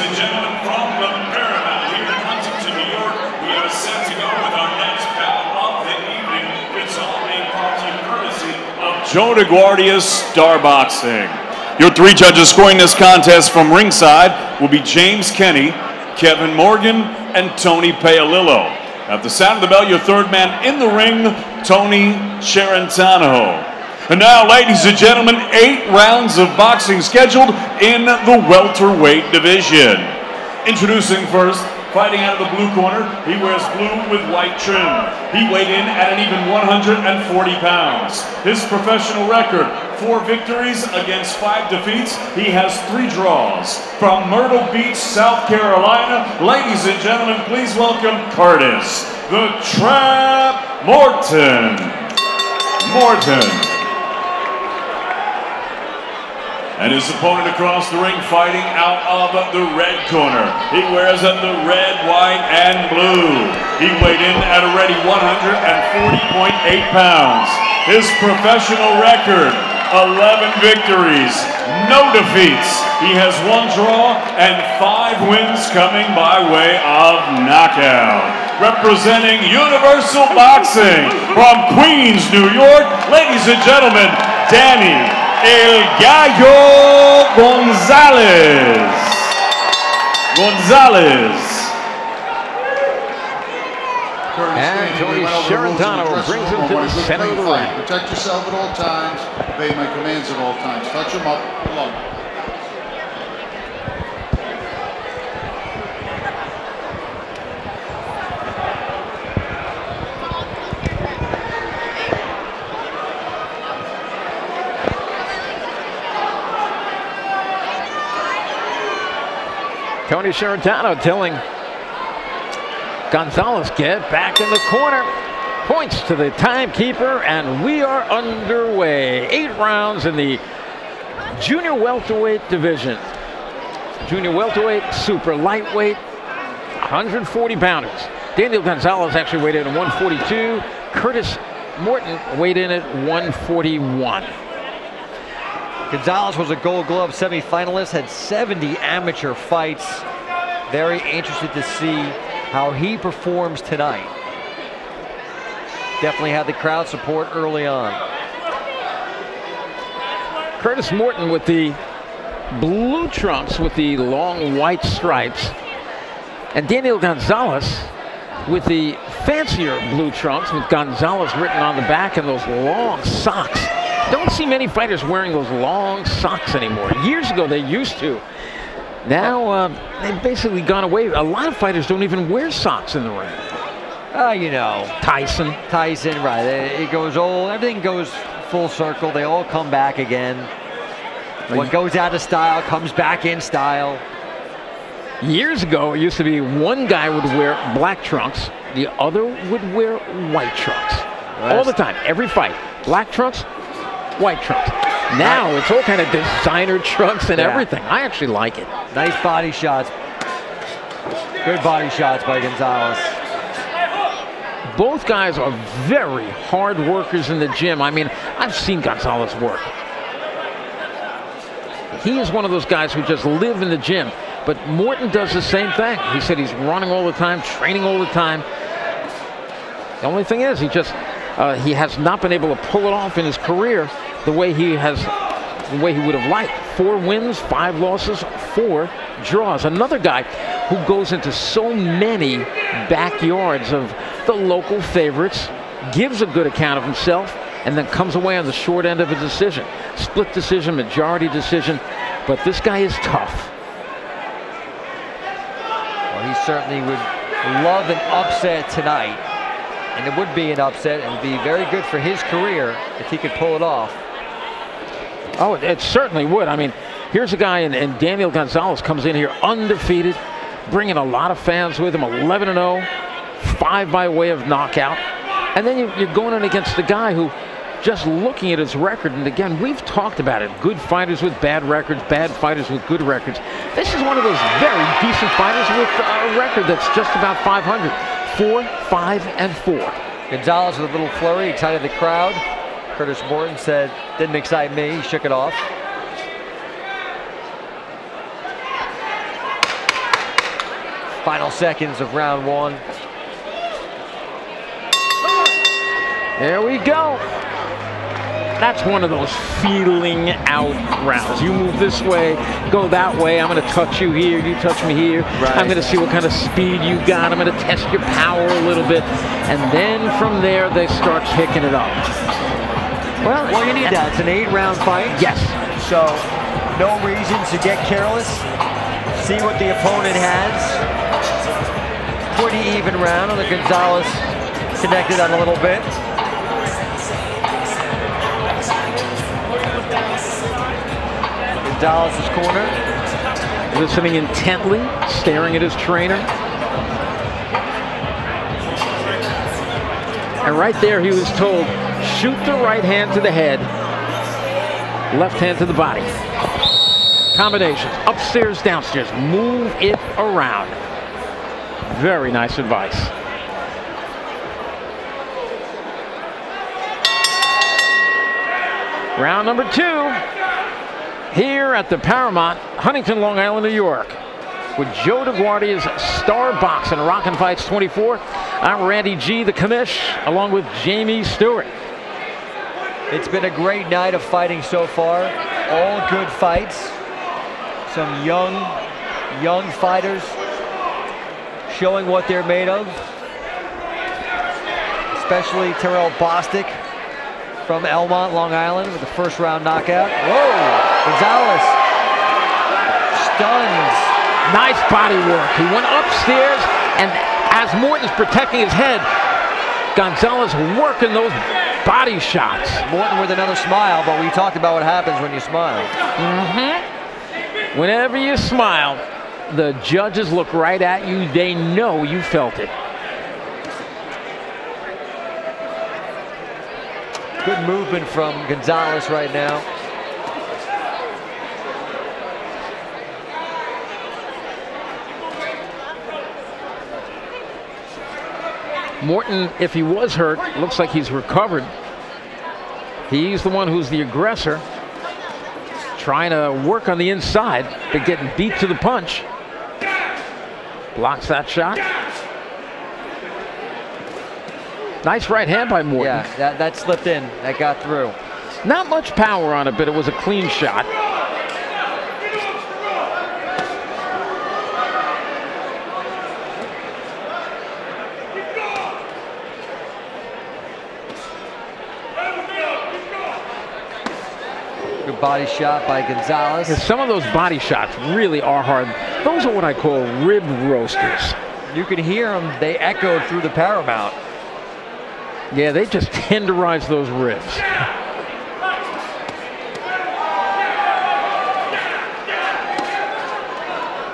and gentlemen, from the Paramount here in Huntington, New York, we are set to go with our next bout of the evening. It's all being brought to you courtesy of Joe DeGuardia Star Boxing. Your three judges scoring this contest from ringside will be James Kenny, Kevin Morgan, and Tony Paolillo. At the sound of the bell, your third man in the ring, Tony Charentano. And now, ladies and gentlemen, 8 rounds of boxing scheduled in the welterweight division. Introducing first, fighting out of the blue corner, he wears blue with white trim. He weighed in at an even 140 pounds. His professional record, 4 victories against 5 defeats. He has 3 draws. From Myrtle Beach, South Carolina, ladies and gentlemen, please welcome Curtis, the Trap Morton. And his opponent across the ring, fighting out of the red corner. He wears the red, white, and blue. He weighed in at a ready 140.8 pounds. His professional record, 11 victories, no defeats. He has 1 draw and 5 wins coming by way of knockout. Representing Universal Boxing from Queens, New York, ladies and gentlemen, Danny El Gallo Gonzalez. And Tony Charentano brings him to the center of the ring. Protect yourself at all times. Obey my commands at all times. Touch him up. Alone. Tony Charentano telling Gonzalez, get back in the corner. Points to the timekeeper, and we are underway. 8 rounds in the junior welterweight division. Junior welterweight, super lightweight, 140 pounders. Daniel Gonzalez actually weighed in at 142. Curtis Morton weighed in at 141. Gonzalez was a Gold Glove semifinalist, had 70 amateur fights. Very interested to see how he performs tonight. Definitely had the crowd support early on. Curtis Morton with the blue trunks with the long white stripes. And Daniel Gonzalez with the fancier blue trunks with Gonzalez written on the back and those long socks. Don't see many fighters wearing those long socks anymore. Years ago they used to. Now they've basically gone away. A lot of fighters don't even wear socks in the ring. You know, Tyson, right? It goes old. Everything goes full circle. They all come back again. What goes out of style comes back in style. Years ago, it used to be one guy would wear black trunks, the other would wear white trunks. All the time, every fight. Black trunks, white trunks. Now it's all kind of designer trunks and everything. I actually like it. Nice body shots. Good body shots by Gonzalez. Both guys are very hard workers in the gym. I mean, I've seen Gonzalez work. He is one of those guys who just live in the gym. But Morton does the same thing. He said he's running all the time, training all the time. The only thing is, he has not been able to pull it off in his career the way he would have liked. 4 wins, 5 losses, 4 draws. Another guy who goes into so many backyards of the local favorites, gives a good account of himself, and then comes away on the short end of a decision. Split decision, majority decision, but this guy is tough. Well, he certainly would love an upset tonight, and it would be an upset, and be very good for his career if he could pull it off. Oh, it certainly would. I mean, here's a guy, and Daniel Gonzalez comes in here undefeated, bringing a lot of fans with him, 11-0, 5 by way of knockout. And then you're going in against the guy who, just looking at his record, and again, we've talked about it, good fighters with bad records, bad fighters with good records. This is one of those very decent fighters with a record that's just about 500. 4, 5, and 4. Gonzalez with a little flurry, excited the crowd. Curtis Morton said, didn't excite me, he shook it off. Final seconds of round one. There we go. That's one of those feeling out rounds. You move this way, go that way. I'm going to touch you here, you touch me here. Right. I'm going to see what kind of speed you got. I'm going to test your power a little bit. And then from there, they start picking it up. Well, you need that. It's an 8-round fight. Yes. So, no reason to get careless. See what the opponent has. Pretty even round. On the Gonzalez connected on a little bit. Gonzalez's corner. Listening intently, staring at his trainer. And right there he was told, shoot the right hand to the head, left hand to the body. Combinations, upstairs, downstairs, move it around. Very nice advice. Round number 2. Here at the Paramount, Huntington, Long Island, New York, with Joe DeGuardia's Star Boxing Rockin' Fights 24. I'm Randy G, the commish, along with Jamie Stewart. It's been a great night of fighting so far. All good fights. Some young fighters showing what they're made of. Especially Terrell Bostic from Elmont, Long Island, with the first round knockout. Whoa! Gonzalez stuns. Nice body work. He went upstairs, and as Morton's protecting his head, Gonzalez working those body shots. Morton with another smile, but we talked about what happens when you smile. Mm-hmm. Whenever you smile, the judges look right at you. They know you felt it. Good movement from Gonzalez right now. Morton, if he was hurt, looks like he's recovered. He's the one who's the aggressor, trying to work on the inside, but getting beat to the punch. Blocks that shot. Nice right hand by Morton. Yeah, that slipped in. That got through. Not much power on it, but it was a clean shot. Good body shot by Gonzalez. Some of those body shots really are hard. Those are what I call rib roasters. You can hear them. They echoed through the Paramount. Yeah, they just tenderize those ribs.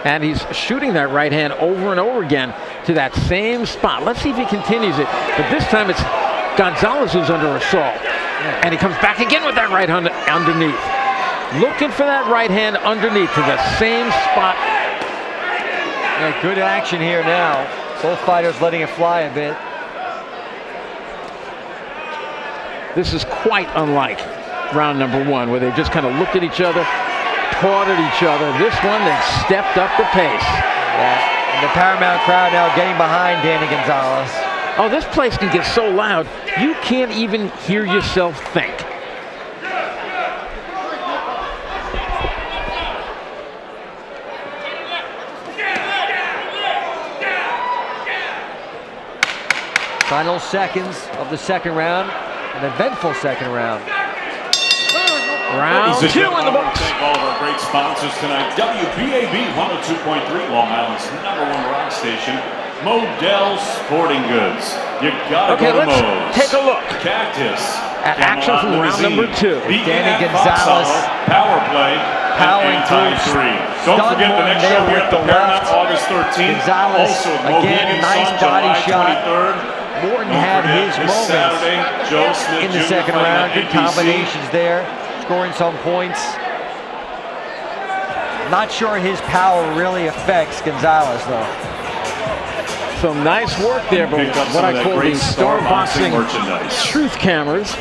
And he's shooting that right hand over and over again to that same spot. Let's see if he continues it. But this time it's Gonzalez who's under assault. And he comes back again with that right hand underneath. Looking for that right hand underneath to the same spot. Yeah, good action here now. Both fighters letting it fly a bit. This is quite unlike round number 1, where they just kind of looked at each other, pawed at each other. This one, they stepped up the pace. Yeah. And the Paramount crowd now getting behind Danny Gonzalez. Oh, this place can get so loud, you can't even hear yourself think. Final seconds of the second round. An eventful second round. Round 2 in the books. Thank all of our great sponsors tonight. WBAB 102.3, Long Island's #1 rock station. Modell Sporting Goods. You gotta go to Mo's. Let's take a look Cactus at action from round number 2. Danny Gonzalez power play powering through. Don't forget the next show here at the Paramount, August 13th. Gonzalez, Also, again, nice body shot. 23rd. Morton had his moments in the second round. Good combinations there, scoring some points. Not sure his power really affects Gonzalez, though. Some nice work there, but what I call the Star Boxing truth cameras,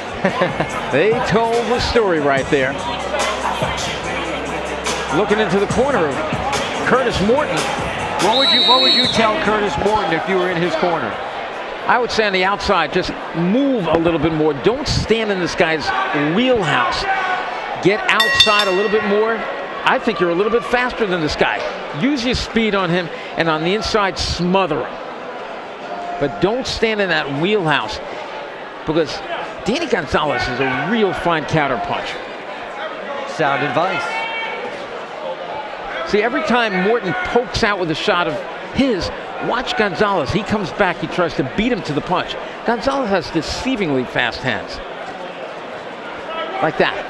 they told the story right there. Looking into the corner of Curtis Morton. What would you tell Curtis Morton if you were in his corner? I would say on the outside, just move a little bit more. Don't stand in this guy's wheelhouse. Get outside a little bit more. I think you're a little bit faster than this guy. Use your speed on him, and on the inside, smother him. But don't stand in that wheelhouse, because Danny Gonzalez is a real fine counterpuncher. Sound advice. See, every time Morton pokes out with a shot of his, watch Gonzalez. He comes back, he tries to beat him to the punch. Gonzalez has deceivingly fast hands. Like that.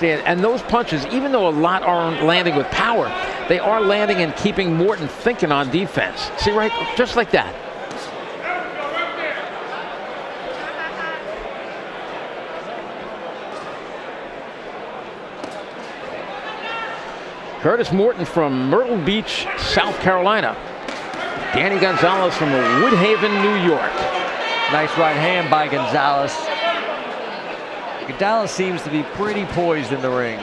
See, and those punches, even though a lot aren't landing with power, they are landing and keeping Morton thinking on defense. See, right? Just like that. Curtis Morton from Myrtle Beach, South Carolina. Danny Gonzalez from Woodhaven, New York. Nice right hand by Gonzalez. Gonzalez seems to be pretty poised in the ring.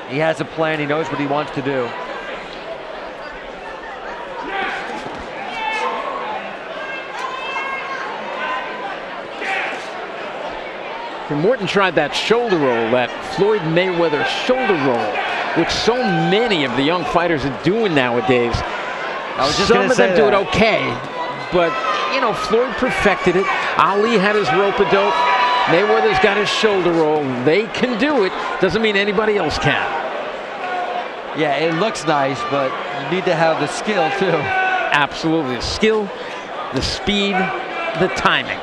He has a plan. He knows what he wants to do. And Morton tried that shoulder roll, that Floyd Mayweather shoulder roll, which so many of the young fighters are doing nowadays. Some of them do it okay, but you know, Floyd perfected it. Ali had his rope-a-dope. Mayweather's got his shoulder roll. They can do it. Doesn't mean anybody else can. Yeah, it looks nice, but you need to have the skill too. Absolutely, the skill, the speed, the timing.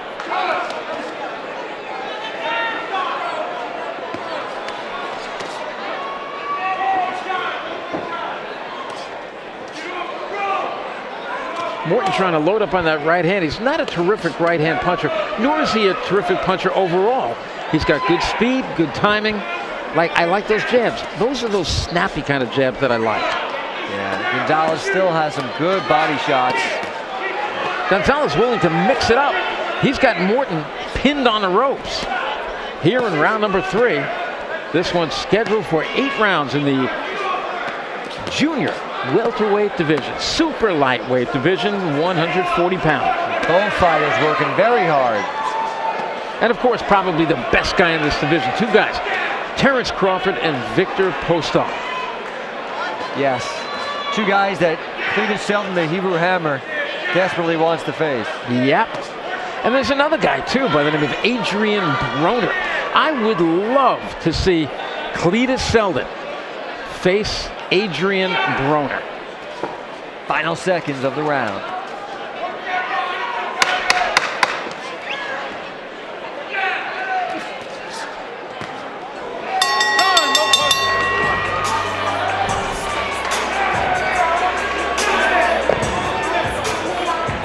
Morton trying to load up on that right hand. He's not a terrific right hand puncher, nor is he a terrific puncher overall. He's got good speed, good timing. I like those jabs. Those are those snappy kind of jabs that I like. Yeah, Gonzalez still has some good body shots. Gonzalez willing to mix it up. He's got Morton pinned on the ropes. Here in round number 3. This one's scheduled for 8 rounds in the junior welterweight division, super lightweight division, 140 pounds. Both fighters working very hard. And of course, probably the best guy in this division. 2 guys, Terrence Crawford and Victor Postol. Yes, 2 guys that Cleveland Shelton, the Hebrew Hammer, desperately wants to face. Yep. And there's another guy too by the name of Adrian Broner. I would love to see Cletus Selden face Adrian Broner. Final seconds of the round.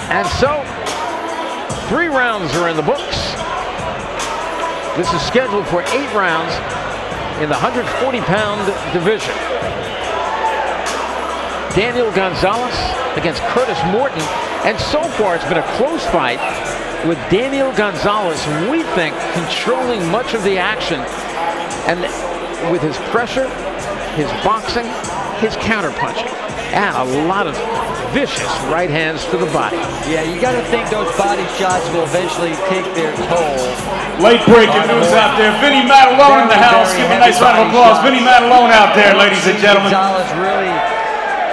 And so, 3 rounds are in the books. This is scheduled for 8 rounds in the 140-pound division. Daniel Gonzalez against Curtis Morton. And so far, it's been a close fight with Daniel Gonzalez, we think, controlling much of the action. And with his pressure, his boxing, his counterpunching, and a lot of vicious right hands to the body. Yeah, you got to think those body shots will eventually take their toll. Late breaking news out there. Vinny Matalone in the house. Give a nice round of applause. Vinny Matalone out there, ladies and gentlemen. Gonzalez really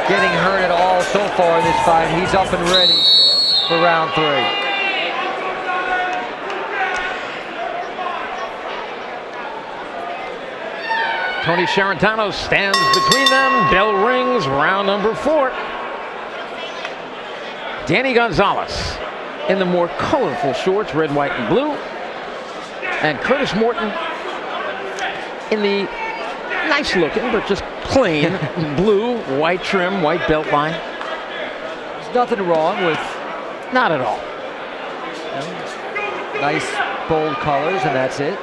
getting hurt at all so far in this fight. He's up and ready for round 3. Tony Sharantano stands between them. Bell rings, round number 4. Danny Gonzalez in the more colorful shorts, red, white, and blue. And Curtis Morton in the nice looking, but just plain blue, white trim, white belt line. There's nothing wrong with... Not at all. Nice, bold colors, and that's it.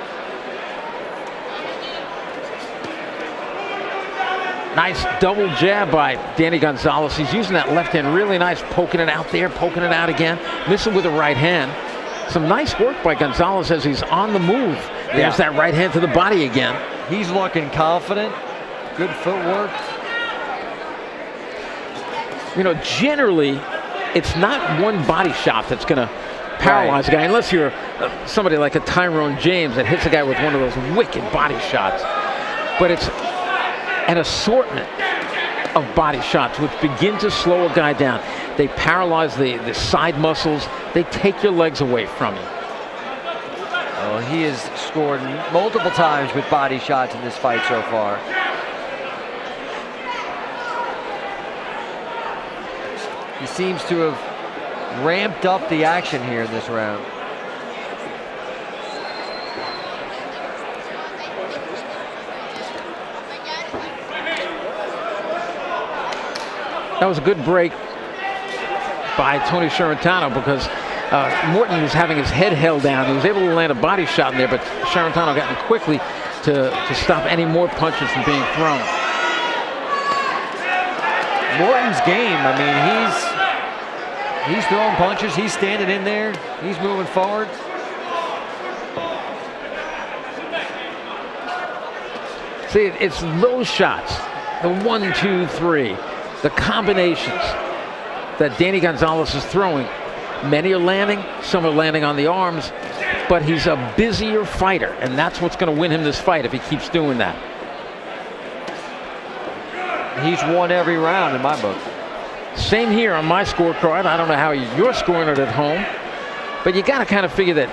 Nice double jab by Danny Gonzalez. He's using that left hand really nice, poking it out there, poking it out again, missing with the right hand. Some nice work by Gonzalez as he's on the move. There's that right hand to the body again. He's looking confident. Good footwork. you know, generally, it's not one body shot that's going to paralyze a guy, unless you're somebody like a Tyrone James that hits a guy with one of those wicked body shots. But it's an assortment of body shots which begin to slow a guy down. They paralyze the side muscles. They take your legs away from you. Well, he has scored multiple times with body shots in this fight so far. He seems to have ramped up the action here in this round. That was a good break by Tony Sciarrentano, because Morton was having his head held down. He was able to land a body shot in there, but Sciarrentano got in quickly to stop any more punches from being thrown. Morton's game, I mean, he's throwing punches, he's standing in there, he's moving forward. See, it's those shots, the 1, 2, 3, the combinations that Danny Gonzalez is throwing. Many are landing, some are landing on the arms, but he's a busier fighter, and that's what's going to win him this fight if he keeps doing that. He's won every round in my book. Same here on my scorecard. I don't know how you're scoring it at home, but you got to kind of figure that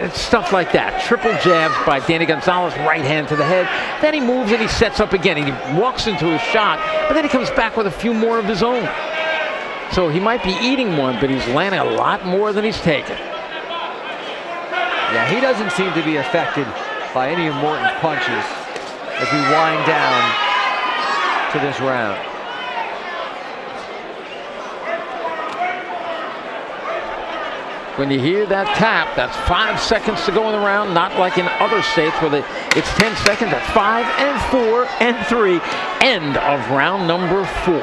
it's stuff like that. Triple jabs by Danny Gonzalez, right hand to the head. Then he moves and he sets up again. He walks into his shot, but then he comes back with a few more of his own. So he might be eating one, but he's landing a lot more than he's taking. Yeah, he doesn't seem to be affected by any of Morton's punches as we wind down to this round. When you hear that tap, that's 5 seconds to go in the round, not like in other states where it's 10 seconds. At 5 and 4 and 3, end of round number 4.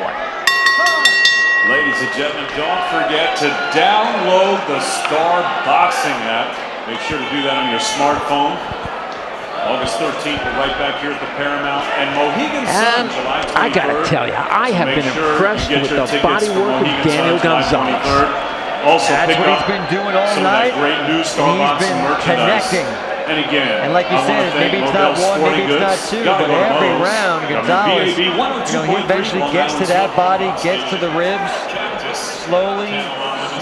Ladies and gentlemen, don't forget to download the Star Boxing app. Make sure to do that on your smartphone. August 13th, we're right back here at the Paramount. And Mohegan Sun, July 23rd. I gotta tell you, I have been impressed with the body work of Daniel Gonzalez. Also, that's what he's been doing all night. Great new Star and he's Boxing been merchandise. connecting. And again, and like you said, maybe it's not one, maybe it's not two, but every round, Gonzalez, he eventually gets to that body, gets to the ribs, slowly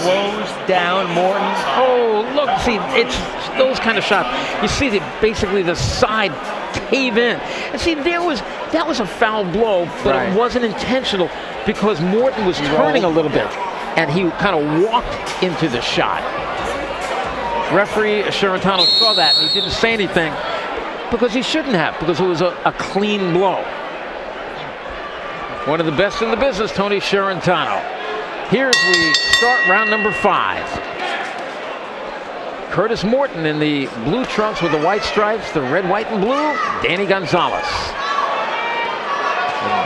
slows down Morton. Oh, look, see, it's those kind of shots. You see basically the side cave in. And see, that was a foul blow, but it wasn't intentional because Morton was turning a little bit, and he kind of walked into the shot. Referee Sciarrentano saw that and he didn't say anything because he shouldn't have, because it was a clean blow. One of the best in the business, Tony Sciarrentano. Here's we start round number 5. Curtis Morton in the blue trunks with the white stripes, the red, white, and blue. Danny Gonzalez.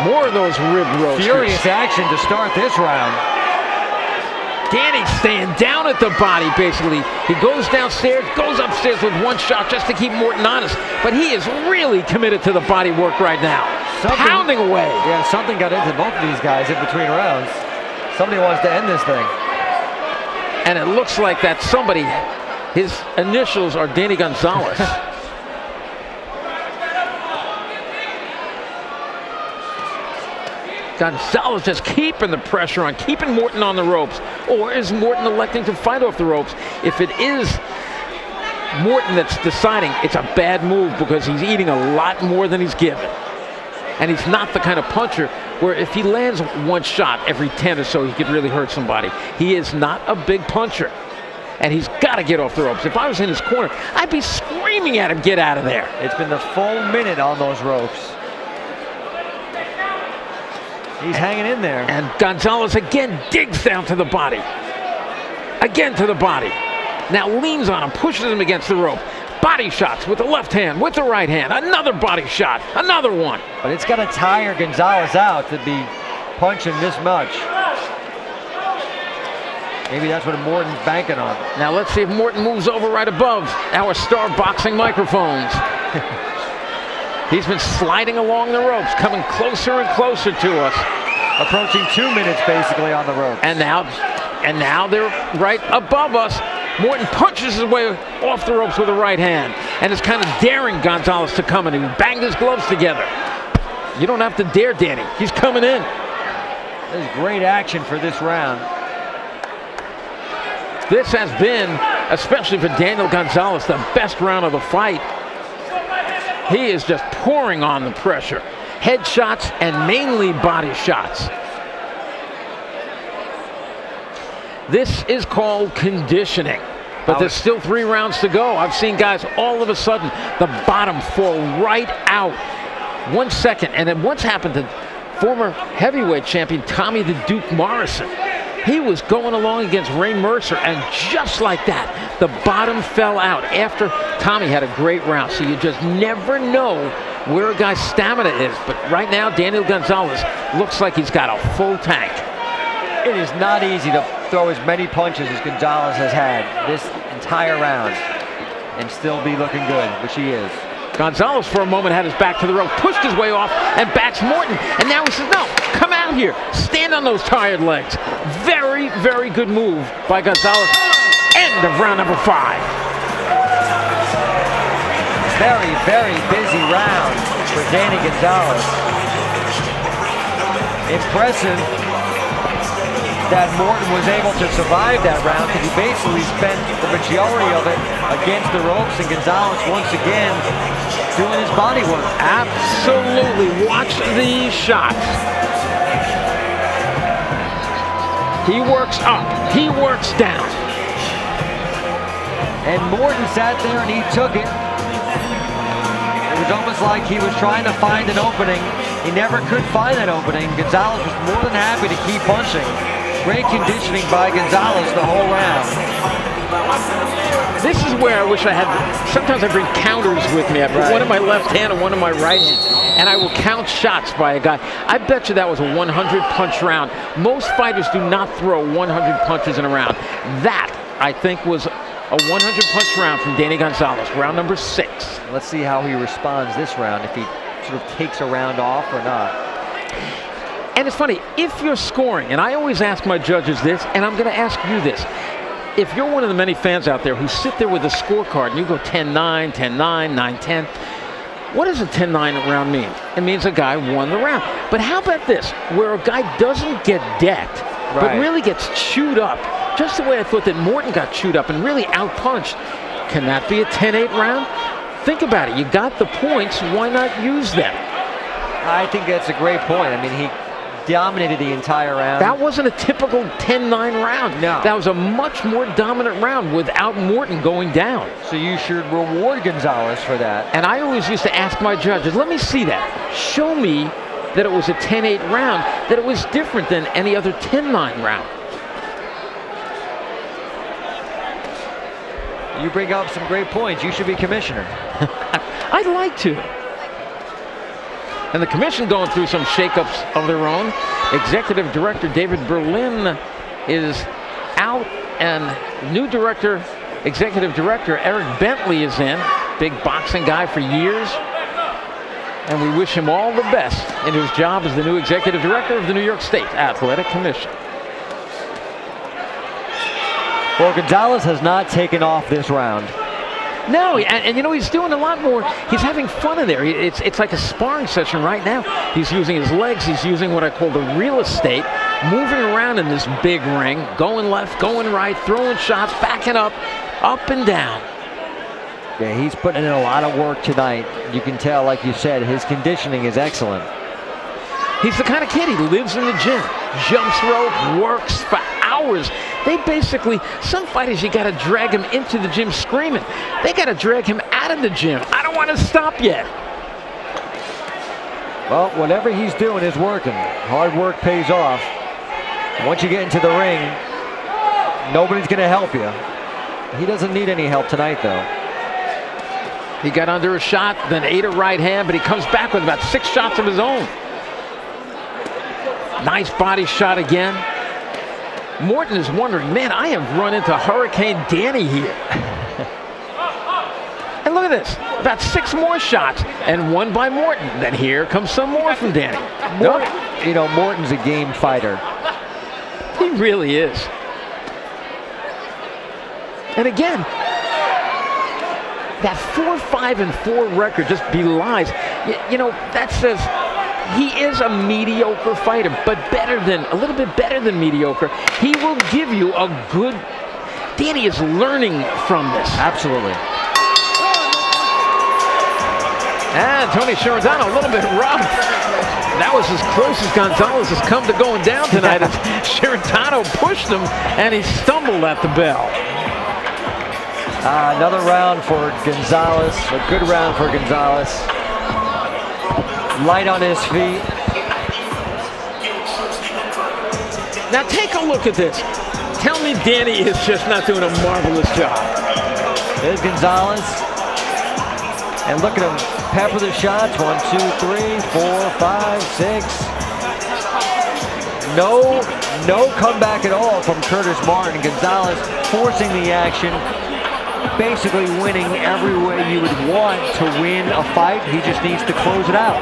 More of those rib roasters. Furious action to start this round. Danny staying down at the body, basically. He goes downstairs, goes upstairs with one shot just to keep Morton honest. But he is really committed to the body work right now. Pounding away. Yeah, something got into both of these guys in between rounds. Somebody wants to end this thing. And it looks like that somebody, his initials are Danny Gonzalez. Gonzalez just keeping the pressure on, keeping Morton on the ropes. Or is Morton electing to fight off the ropes? If it is Morton that's deciding, it's a bad move because he's eating a lot more than he's given. And he's not the kind of puncher where if he lands one shot every 10 or so, he could really hurt somebody. He is not a big puncher. And he's got to get off the ropes. If I was in his corner, I'd be screaming at him, get out of there. It's been the full minute on those ropes. He's hanging in there. And Gonzalez again digs down to the body. Again to the body. Now leans on him, pushes him against the rope. Body shots with the left hand, with the right hand. Another body shot, another one. But it's got to tire Gonzalez out to be punching this much. Maybe that's what Morton's banking on. Now let's see if Morton moves over right above our Star Boxing microphones. He's been sliding along the ropes, coming closer and closer to us. approaching 2 minutes basically on the rope. And now they're right above us. Morton punches his way off the ropes with a right hand, and is kind of daring Gonzalez to come in. He banged his gloves together. You don't have to dare Danny. He's coming in. There's great action for this round. This has been, especially for Daniel Gonzalez, the best round of the fight. He is just pouring on the pressure. Head shots and mainly body shots. This is called conditioning. But there's still 3 rounds to go. I've seen guys all of a sudden, the bottom fall right out. 1 second, and then what's happened to former heavyweight champion Tommy the Duke Morrison? He was going along against Ray Mercer, and just like that, the bottom fell out after Tommy had a great round. So you just never know where a guy's stamina is. But right now, Daniel Gonzalez looks like he's got a full tank. It is not easy to throw as many punches as Gonzalez has had this entire round and still be looking good, which he is. Gonzalez for a moment had his back to the rope, pushed his way off, and backs Morton. And now he says, no, come out here. Stand on those tired legs. Very, very good move by Gonzalez. End of round number 5. Very, very busy round for Danny Gonzalez. Impressive that Morton was able to survive that round, because he basically spent the majority of it against the ropes, and Gonzalez once again doing his body work. Absolutely. Watch these shots. He works up. He works down. And Morton sat there and he took it. It was almost like he was trying to find an opening. He never could find that opening. Gonzalez was more than happy to keep punching. Great conditioning by Gonzalez the whole round. This is where I wish I had, sometimes I bring counters with me. I put one in my left hand and one in my right hand, and I will count shots by a guy. I bet you that was a 100-punch round. Most fighters do not throw 100 punches in a round. That, I think, was a 100-punch round from Danny Gonzalez, round number 6. Let's see how he responds this round, if he sort of takes a round off or not. And it's funny, if you're scoring, and I always ask my judges this, and I'm going to ask you this. If you're one of the many fans out there who sit there with a scorecard and you go 10-9, 10-9, 9-10, what does a 10-9 round mean? It means a guy won the round. But how about this, where a guy doesn't get decked, but really gets chewed up, just the way I thought that Morton got chewed up and really outpunched. Can that be a 10-8 round? Think about it. You got the points. Why not use them? I think that's a great point. I mean, he dominated the entire round. That wasn't a typical 10-9 round. No. That was a much more dominant round without Morton going down. So you should reward Gonzalez for that. And I always used to ask my judges, let me see that. Show me that it was a 10-8 round, that it was different than any other 10-9 round. You bring up some great points. You should be commissioner. I'd like to. And the commission going through some shakeups of their own. Executive Director David Berlin is out, and new director, Executive Director Eric Bentley is in. Big boxing guy for years. And we wish him all the best in his job as the new Executive Director of the New York State Athletic Commission. Well, Gonzalez has not taken off this round. No, and you know, he's doing a lot more. He's having fun in there. It's like a sparring session right now. He's using his legs. He's using what I call the real estate, moving around in this big ring, going left, going right, throwing shots, backing up and down. Yeah, he's putting in a lot of work tonight. You can tell, like you said, his conditioning is excellent. He's the kind of kid, he lives in the gym, jumps rope, works for hours. They basically, some fighters, you got to drag him into the gym screaming. They got to drag him out of the gym. I don't want to stop yet. Well, whatever he's doing is working. Hard work pays off. Once you get into the ring, nobody's going to help you. He doesn't need any help tonight, though. He got under a shot, then ate a right hand, but he comes back with about 6 shots of his own. Nice body shot again. Morton is wondering, man, I have run into Hurricane Danny here. And look at this, about 6 more shots, and one by Morton. Then here comes some more from Danny. you know, Morton's a game fighter. He really is. And again, that 4-5-4 record just belies. You know, that says he is a mediocre fighter, but a little bit better than mediocre. He will give you a good. Danny is learning from this. Absolutely. And Tony Sheridan a little bit rough. That was as close as Gonzalez has come to going down tonight. As Sheridan pushed him, and he stumbled at the bell. Another round for Gonzalez. A good round for Gonzalez. Light on his feet. Now take a look at this. Tell me Danny is just not doing a marvelous job. There's Gonzalez. And look at him pepper the shots. 1, 2, 3, 4, 5, 6. No comeback at all from Curtis Morton. Gonzalez forcing the action. Basically winning every way you would want to win a fight. He just needs to close it out.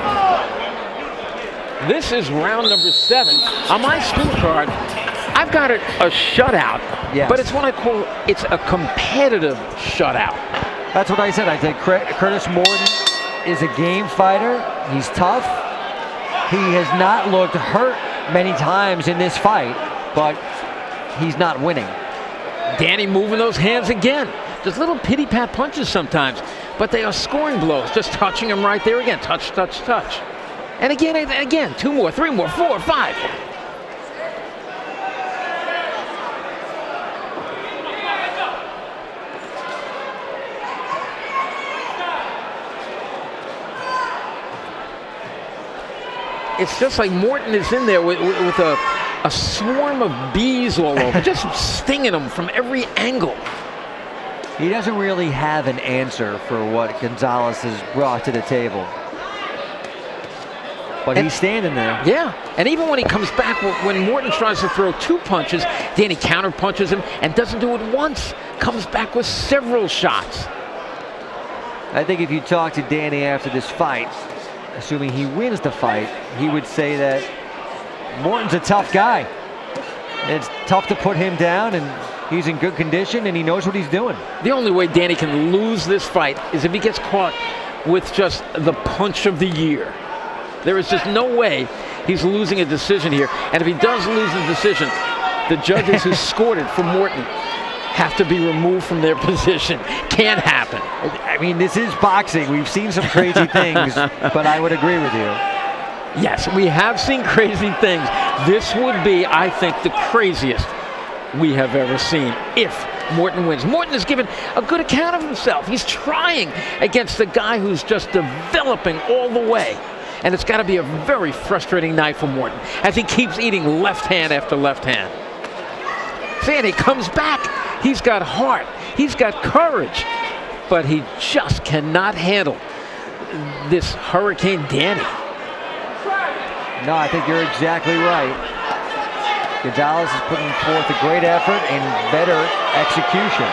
This is round number 7. On my scorecard, I've got it a shutout. Yes. But it's what I call, it's a competitive shutout. That's what I said. I think Curtis Morton is a game fighter. He's tough. He has not looked hurt many times in this fight, but he's not winning. Danny moving those hands again. Just little pity-pat punches sometimes, but they are scoring blows, just touching him right there again. Touch, touch, touch. And again, 2 more, 3 more, 4, 5. It's just like Morton is in there with a swarm of bees all over, just stinging him from every angle. He doesn't really have an answer for what Gonzalez has brought to the table. But he's standing there. Yeah, and even when he comes back, when Morton tries to throw 2 punches, Danny counter punches him and doesn't do it once. Comes back with several shots. I think if you talk to Danny after this fight, assuming he wins the fight, he would say that Morton's a tough guy. It's tough to put him down, and he's in good condition, and he knows what he's doing. The only way Danny can lose this fight is if he gets caught with just the punch of the year. There is just no way he's losing a decision here. And if he does lose the decision, the judges who scored it for Morton have to be removed from their position. Can't happen. I mean, this is boxing. We've seen some crazy things, but I would agree with you. Yes, we have seen crazy things. This would be, I think, the craziest we have ever seen if Morton wins. Morton has given a good account of himself. He's trying against a guy who's just developing all the way. And it's got to be a very frustrating night for Morton as he keeps eating left hand after left hand. See, and he comes back. He's got heart. He's got courage. But he just cannot handle this Hurricane Danny. No, I think you're exactly right. Gonzalez is putting forth a great effort and better execution.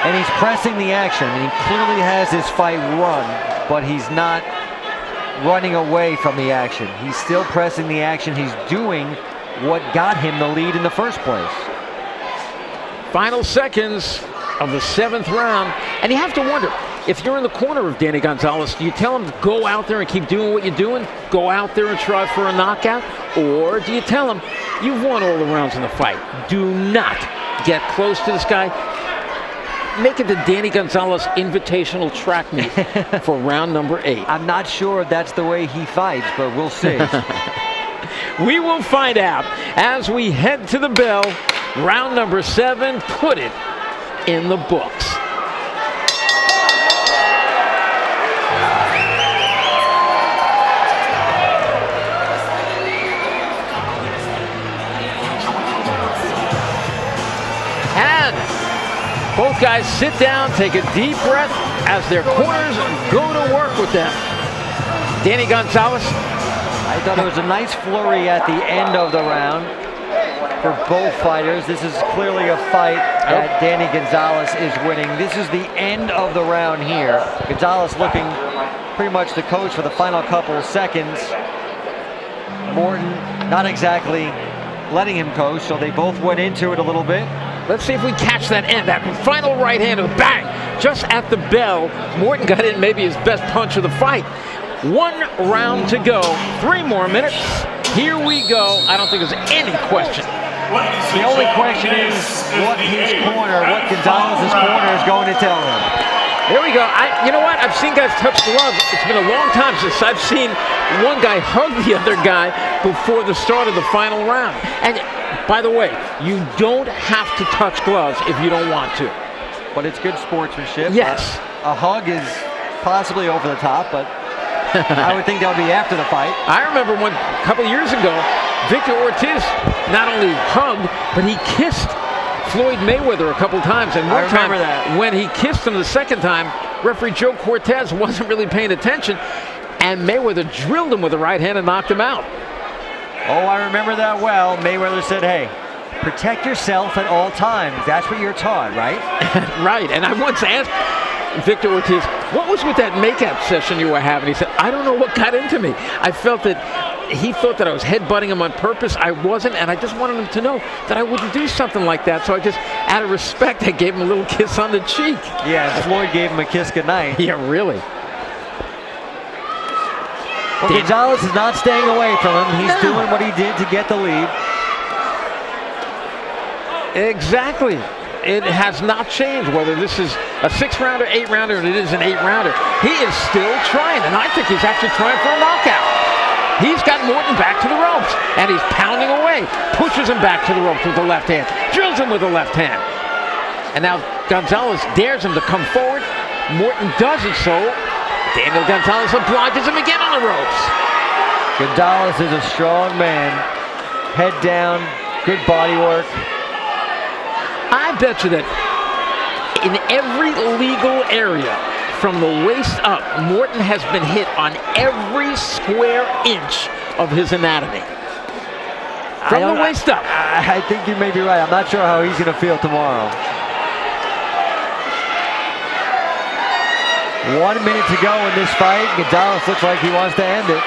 And he's pressing the action. And he clearly has this fight run, but he's not running away from the action. He's still pressing the action. He's doing what got him the lead in the first place. Final seconds of the 7th round. And you have to wonder, if you're in the corner of Danny Gonzalez, do you tell him to go out there and keep doing what you're doing? Go out there and try for a knockout? Or do you tell him, you've won all the rounds in the fight. Do not get close to this guy. Make it the Danny Gonzalez Invitational track meet for round number 8. I'm not sure that's the way he fights, but we'll see. We will find out as we head to the bell. Round number 7, put it in the books. And both guys sit down, take a deep breath as their corners go to work with them. Danny Gonzalez. I thought it was a nice flurry at the end of the round for both fighters. This is clearly a fight that Danny Gonzalez is winning. This is the end of the round here. Gonzalez looking pretty much the coach for the final couple of seconds. Morton not exactly letting him coach, so they both went into it a little bit. Let's see if we catch that end. That final right hand, bang! Just at the bell. Morton got in maybe his best punch of the fight. 1 round to go. 3 more minutes. Here we go. I don't think there's any question. The only question is what his corner, what Gonzalez's corner is going to tell him. There we go. You know what? I've seen guys touch gloves. It's been a long time since I've seen one guy hug the other guy before the start of the final round. And by the way, you don't have to touch gloves if you don't want to. But it's good sportsmanship. Yes. A hug is possibly over the top, but I would think that would be after the fight. I remember a couple of years ago, Victor Ortiz not only hugged, but he kissed Floyd Mayweather a couple times. And one time, when he kissed him the second time, referee Joe Cortez wasn't really paying attention, and Mayweather drilled him with the right hand and knocked him out. Oh, I remember that well. Mayweather said, hey, protect yourself at all times. That's what you're taught, right? Right. And I once asked Victor Ortiz, what was with that makeup session you were having? He said, I don't know what got into me. I felt that he thought that I was headbutting him on purpose. I wasn't, and I just wanted him to know that I wouldn't do something like that. So I just, out of respect, I gave him a little kiss on the cheek. Yeah, Floyd gave him a kiss goodnight. Yeah, really. Well, Gonzalez is not staying away from him. He's doing what he did to get the lead. Exactly. It has not changed whether this is a 6-rounder, 8-rounder, and it is an 8-rounder. He is still trying, and I think he's actually trying for a knockout. He's got Morton back to the ropes, and he's pounding away. Pushes him back to the ropes with the left hand. Drills him with the left hand. And now Gonzalez dares him to come forward. Morton does it, so Daniel Gonzalez obliges him again on the ropes. Gonzalez is a strong man. Head down, good body work. I bet you that in every legal area, from the waist up, Morton has been hit on every square inch of his anatomy. From the waist up. I think you may be right. I'm not sure how he's going to feel tomorrow. 1 minute to go in this fight. Gonzalez looks like he wants to end it.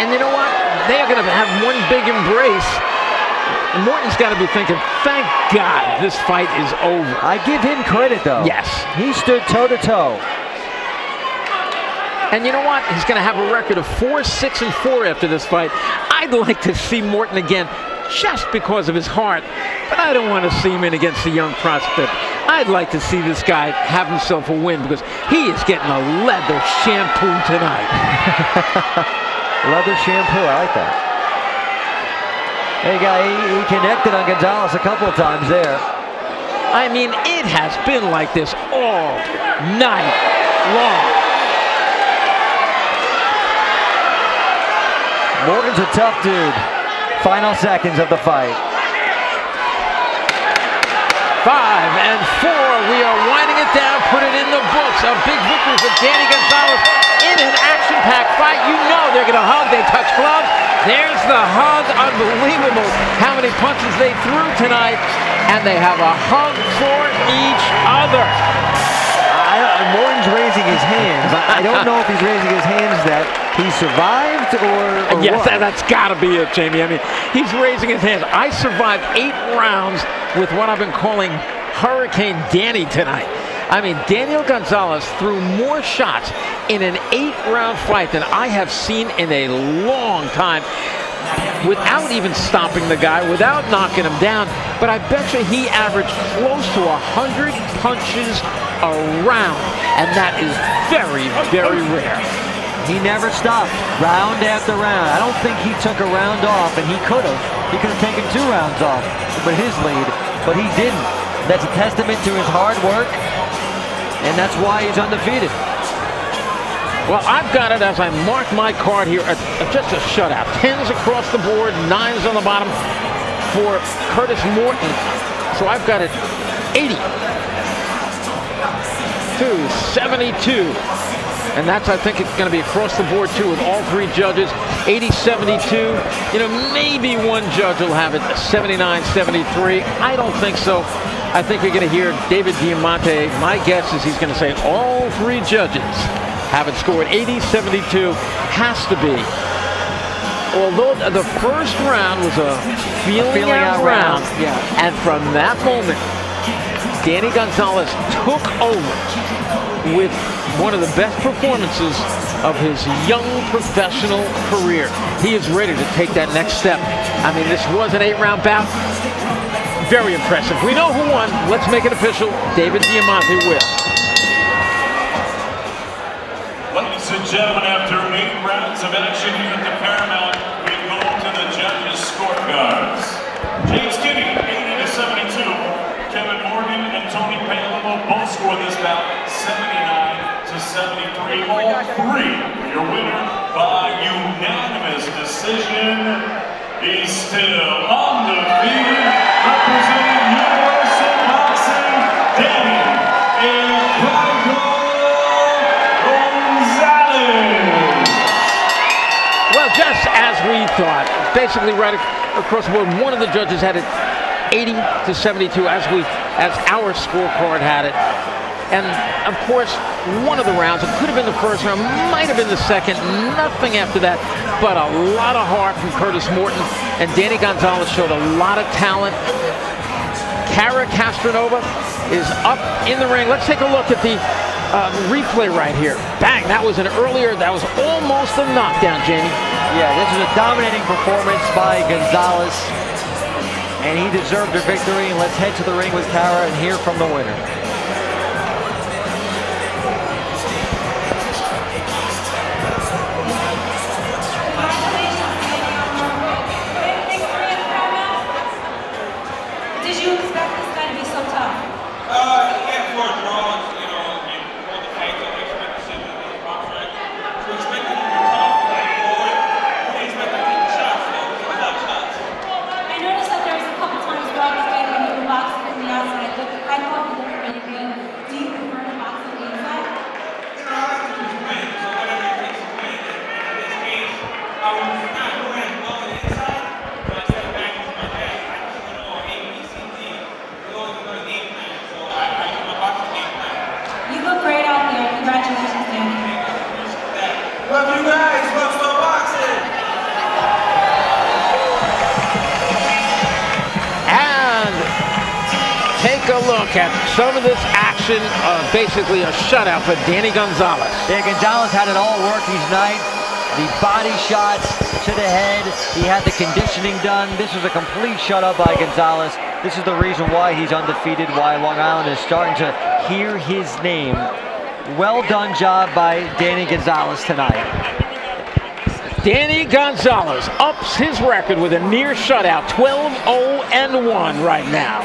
And you know what? They are going to have one big embrace. Morton's got to be thinking, thank God this fight is over. I give him credit, though. Yes. He stood toe-to-toe. And you know what? He's going to have a record of 4-6-4 after this fight. I'd like to see Morton again just because of his heart, but I don't want to see him in against the young prospect. I'd like to see this guy have himself a win because he is getting a leather shampoo tonight. Leather shampoo, I like that. Hey, guy, he connected on Gonzalez a couple of times there. I mean, it has been like this all night long. Morton's a tough dude. Final seconds of the fight. 5 and 4. We are winding it down, put it in the books. A big victory for Danny Gonzalez in an action-packed fight. You know they're going to hug. They touch gloves. There's the hug. Unbelievable how many punches they threw tonight. And they have a hug for each other. Morton's raising his hands. I don't know if he's raising his hands that he survived or yes, what. That's got to be it, Jamie. I mean, he's raising his hands. I survived 8 rounds with what I've been calling Hurricane Danny tonight. I mean, Daniel Gonzalez threw more shots in an 8-round fight than I have seen in a long time without even stopping the guy, without knocking him down. But I bet you he averaged close to 100 punches a round, and that is very, very rare. He never stopped, round after round. I don't think he took a round off, and he could have. He could have taken 2 rounds off with his lead, but he didn't. That's a testament to his hard work, and that's why he's undefeated. Well, I've got it as I mark my card here, just a shutout. 10s across the board, 9s on the bottom for Curtis Morton. So I've got it 80 to 72. And that's, I think, it's going to be across the board, too, with all 3 judges. 80-72. You know, maybe one judge will have it 79-73. I don't think so. I think you're going to hear David Diamante. My guess is he's going to say all three judges have it scored 80-72. Has to be. Although the first round was a feeling out round, yeah. And from that moment, Danny Gonzalez took over with one of the best performances of his young professional career. He is ready to take that next step. I mean, this was an 8-round bout. Very impressive. We know who won. Let's make it official. David Diamante will. Ladies and gentlemen, after 8 rounds of action here at the Paramount, we go to the judges' scorecards. James Kinney, 80-72. Kevin Morton and Tony Palamo both scored this bout 79-73. All three. Your winner by unanimous decision. He's still undefeated, representing Universal Boxing, Danny Gonzalez. Well, just as we thought, basically right across the board, one of the judges had it 80-72 as our scorecard had it. And of course, one of the rounds, it could have been the first round, might have been the second, nothing after that, but a lot of heart from Curtis Morton. And Danny Gonzalez showed a lot of talent. Cara Castronova is up in the ring. Let's take a look at the replay right here. Bang, that was an earlier, that was almost a knockdown, Jamie. Yeah, this was a dominating performance by Gonzalez, and he deserved a victory. And let's head to the ring with Cara and hear from the winner. Did you expect this guy to be so tough? Yeah, for a draw, you know, and all the fights, I expect to see him in the contract. So expect him to be tough, going forward. We expect him to take shots, though. He can have shots. I noticed that there was a couple times where I was fighting when you were boxing from the outside. I thought you looked really good. Do you prefer to box on the inside? You know, I like to just win, so whatever it takes to win. And in this case, I was not doing as well on the inside, but I stepped back into my bag. I just went on A, B, C, D. We always go to game plan, so I do my boxing game plan. You look great out there. Congratulations, Danny. Love you guys. Love Star Boxing. And take a look at some of this action, basically a shutout for Danny Gonzalez. Yeah, Gonzalez had it all working tonight. The body shots to the head. He had the conditioning done. This was a complete shutout by Gonzalez. This is the reason why he's undefeated, why Long Island is starting to hear his name. Well done job by Danny Gonzalez tonight. Danny Gonzalez ups his record with a near shutout, 12-0-1 right now.